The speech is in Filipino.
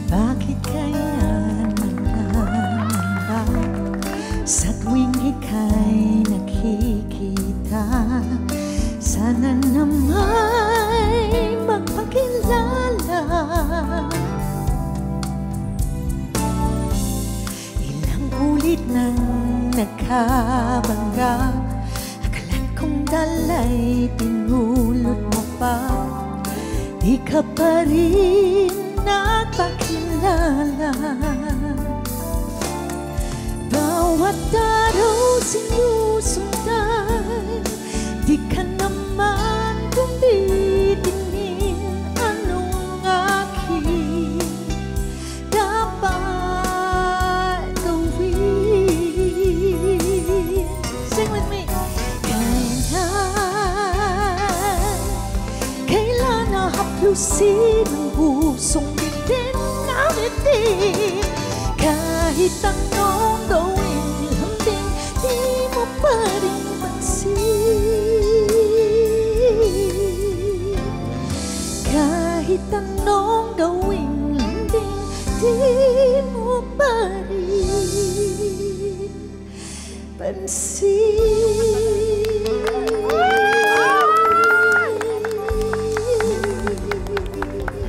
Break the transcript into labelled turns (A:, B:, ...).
A: Bakit kaya nangangamba sa tuwing ika'y nakikita? Sana nama'y magpakilala. Ilang ulit nang nagkabangga, akala't kong dala'y pinulot mo pa. Di ka pa rin nagpakilala. Bawat araw sinusundan, di ka naman tumitingin. Anong aking dapat gawin? Sing with me. Kailan nahaplusin ang pusong bitin namin din? Kahit anong gawin lambing, di mo pa rin pansin. Kahit anong gawin lambing, di mo pa rin pansin.